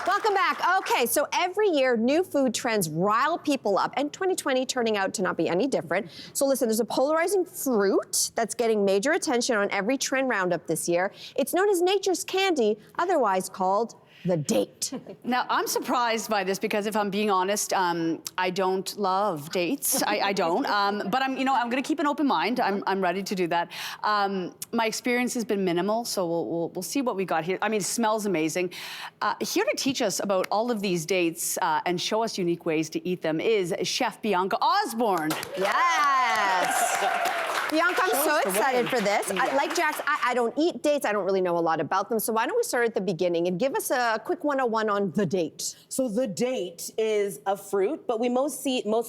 Welcome back. Okay, so every year, new food trends rile people up, and 2020 turning out to not be any different. So listen, there's a polarizing fruit that's getting major attention on every trend roundup this year. It's known as nature's candy, otherwise called the date. Now, I'm surprised by this because if I'm being honest, I don't love dates. I don't. But I'm going to keep an open mind. I'm ready to do that. My experience has been minimal, so we'll see what we got here. I mean, it smells amazing. Here to teach us about all of these dates and show us unique ways to eat them is Chef Bianca Osbourne. Yes. Bianca, I'm so excited for this. Yeah. Like Jax, I don't eat dates. I don't really know a lot about them. So why don't we start at the beginning and give us a quick 101 on the date. So the date is a fruit, but we most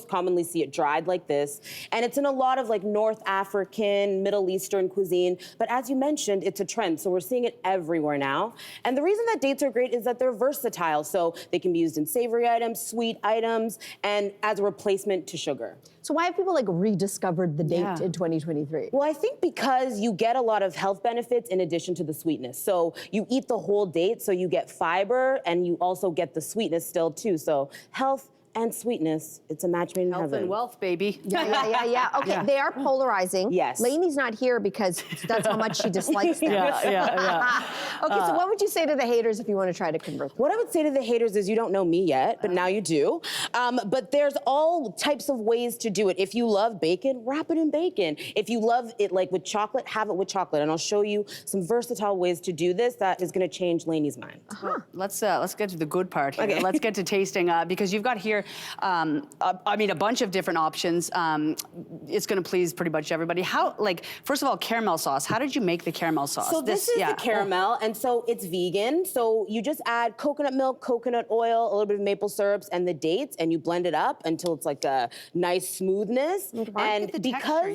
commonly see it dried like this. And it's in a lot of like North African, Middle Eastern cuisine. But as you mentioned, it's a trend. So we're seeing it everywhere now. And the reason that dates are great is that they're versatile. So they can be used in savory items, sweet items, and as a replacement to sugar. So why have people like rediscovered the date in 2023? Well, I think because you get a lot of health benefits in addition to the sweetness. So you eat the whole date, so you get fiber and you also get the sweetness still too. So health and sweetness, it's a match made in heaven. Health and wealth, baby. Yeah. Okay, they are polarizing. Yes. Lainey's not here because that's how much she dislikes them. Yeah. Okay, so what would you say to the haters if you want to try to convert them? What I would say to the haters is you don't know me yet, but now you do. But there's all types of ways to do it. If you love bacon, wrap it in bacon. If you love it like with chocolate, have it with chocolate. And I'll show you some versatile ways to do this that is gonna change Lainey's mind. Let's get to the good part here. Okay. Let's get to tasting because you've got here, I mean, a bunch of different options. It's going to please pretty much everybody. First of all, caramel sauce. How did you make the caramel sauce? So this is the caramel, and so it's vegan. So you just add coconut milk, coconut oil, a little bit of maple syrups, and the dates, and you blend it up until it's like a nice smoothness. And because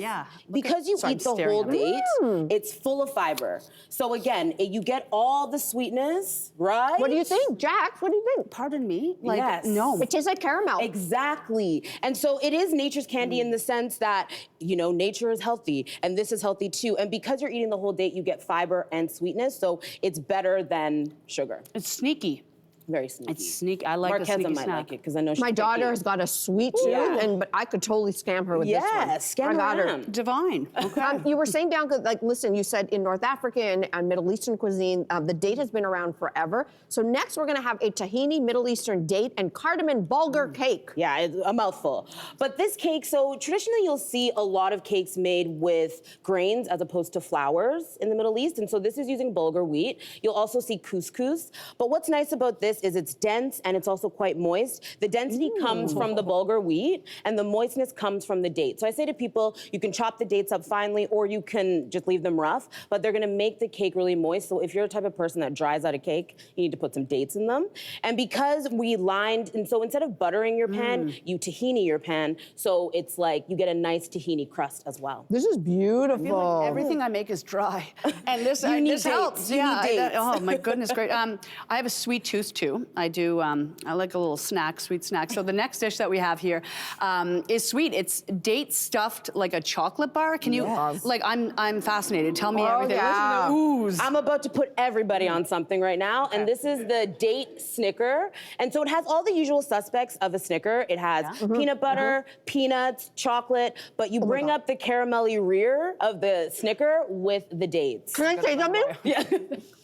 you eat the whole date, it's full of fiber. So again, you get all the sweetness, right? What do you think, Jax? What do you think? Pardon me? Yes. No. It tastes like caramel. Exactly. And so it is nature's candy in the sense that, you know, nature is healthy and this is healthy too. And because you're eating the whole date, you get fiber and sweetness. So it's better than sugar. It's sneaky. Very sneaky. It's sneaky. I like Marquesa a sneaky might snack. like it because I know she's My daughter has got a sweet tooth, but I could totally scam her with this one. Yes, scam I got her. around. Divine. Okay. You were saying, Bianca, like, listen, you said in North African and Middle Eastern cuisine, the date has been around forever. So next we're gonna have a tahini Middle Eastern date and cardamom bulgur cake. Yeah, it's a mouthful. But this cake, so traditionally you'll see a lot of cakes made with grains as opposed to flours in the Middle East. And so this is using bulgur wheat. You'll also see couscous. But what's nice about this is it's dense and it's also quite moist. The density comes from the bulgur wheat and the moistness comes from the date. So I say to people, you can chop the dates up finely or you can just leave them rough, but they're gonna make the cake really moist. So if you're the type of person that dries out a cake, you need to put some dates in them. And because we lined, and so instead of buttering your pan, you tahini your pan. So it's like you get a nice tahini crust as well. This is beautiful. Everything I make is dry, and this need this dates. helps. You need dates. Oh my goodness, great. I have a sweet tooth too. I do. I like a little snack, sweet snack. So the next dish that we have here is sweet. It's date stuffed like a chocolate bar. Can you? Like I'm fascinated. Tell me everything. Yeah. Listen to the ooze. I'm about to put everybody on something right now, and this is the date Snicker. And so it has all the usual suspects of a Snicker. It has peanut butter, peanuts, chocolate, but you bring up the caramelly rear of the Snicker with the dates. Can I say something? Yeah.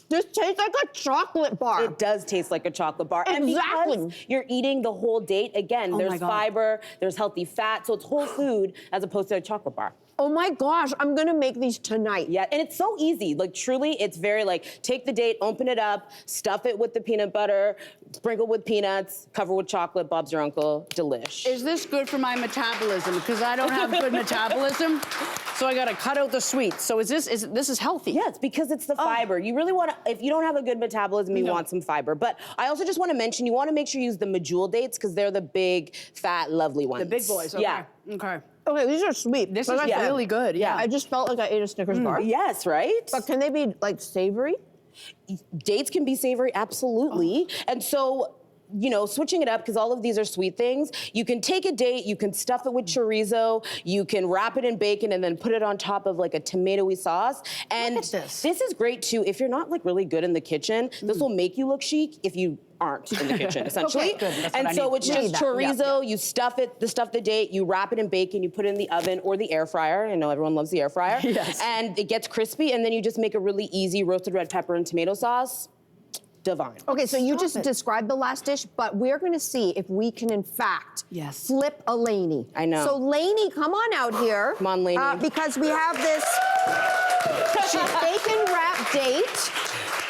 This tastes like a chocolate bar. It does taste like a chocolate bar. Exactly. And because you're eating the whole date, again, there's fiber, there's healthy fat, so it's whole food as opposed to a chocolate bar. Oh my gosh, I'm gonna make these tonight. Yeah, and it's so easy. Like truly, it's very like, take the date, open it up, stuff it with the peanut butter, sprinkle with peanuts, cover with chocolate, Bob's your uncle, delish. Is this good for my metabolism? Because I don't have good metabolism, so I gotta cut out the sweets. So this is healthy? Yes, because it's the fiber. You really wanna, if you don't have a good metabolism, you want some fiber. But I also just wanna mention, you wanna make sure you use the medjool dates because they're the big, fat, lovely ones. The big boys, okay. Yeah. Okay. Okay, these are sweet. This is really good, yeah. I just felt like I ate a Snickers bar. Yes, right? But can they be like savory? Dates can be savory, absolutely. And so you know, switching it up, because all of these are sweet things. You can take a date, you can stuff it with chorizo, you can wrap it in bacon and then put it on top of like a tomatoey sauce. And Look at this. This is great too. If you're not like really good in the kitchen, this will make you look chic if you aren't in the kitchen, essentially. Okay, good. That's And what I so need. it's Yeah. just Need that. chorizo, you stuff the date, you wrap it in bacon, you put it in the oven or the air fryer. I know everyone loves the air fryer. Yes. And it gets crispy, and then you just make a really easy roasted red pepper and tomato sauce. Divine. Okay, so you just described the last dish, but we're gonna see if we can, in fact, Yes. flip a Lainey. I know. So Lainey, come on out here. Come on, Lainey. Because we have this bacon wrap date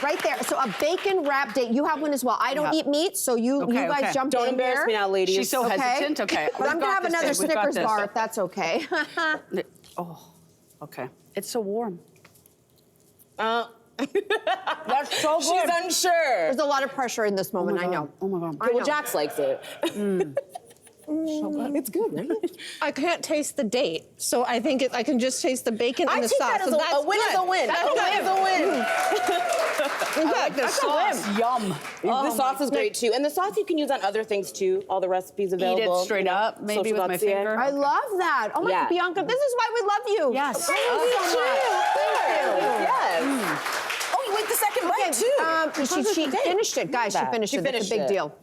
right there. So a bacon wrap date. You have one as well. I don't eat meat, so you guys okay. jump Don't in embarrass here. me now, ladies. She's so hesitant. Okay. But I'm gonna have another We've got Snickers this. bar if that's okay. Oh, okay. It's so warm. That's so good. She's unsure. There's a lot of pressure in this moment, I know. Oh my God. I know. Well, Jax likes it. So good. It's good, right? I can't taste the date, so I think I can just taste the bacon and I the take sauce. that as so a that's win good. is a win. That's A win good. is a win. I like the sauce. Yum. The sauce is great too. And the sauce you can use on other things too. All the recipes available. Eat it straight up, maybe with my social.ca. finger. I love that. Oh my Yeah. God, Bianca, this is why we love you. Yes. Thank you so much. Yes. Oh, you went the second bite too. She finished it, guys. She finished it. It's a finished big it. deal.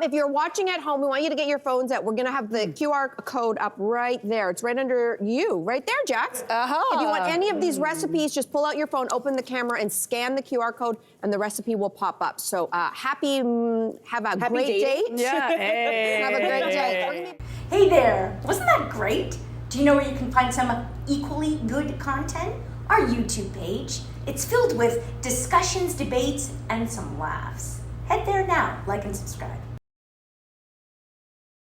If you're watching at home, we want you to get your phones out. We're gonna have the QR code up right there. It's right under you, right there, Jax. If you want any of these recipes, just pull out your phone, open the camera, and scan the QR code, and the recipe will pop up. So have a great date. Yeah. Hey. Have a great day. Hey there! Wasn't that great? Do you know where you can find some equally good content? Our YouTube page. It's filled with discussions, debates, and some laughs. Head there now, like and subscribe.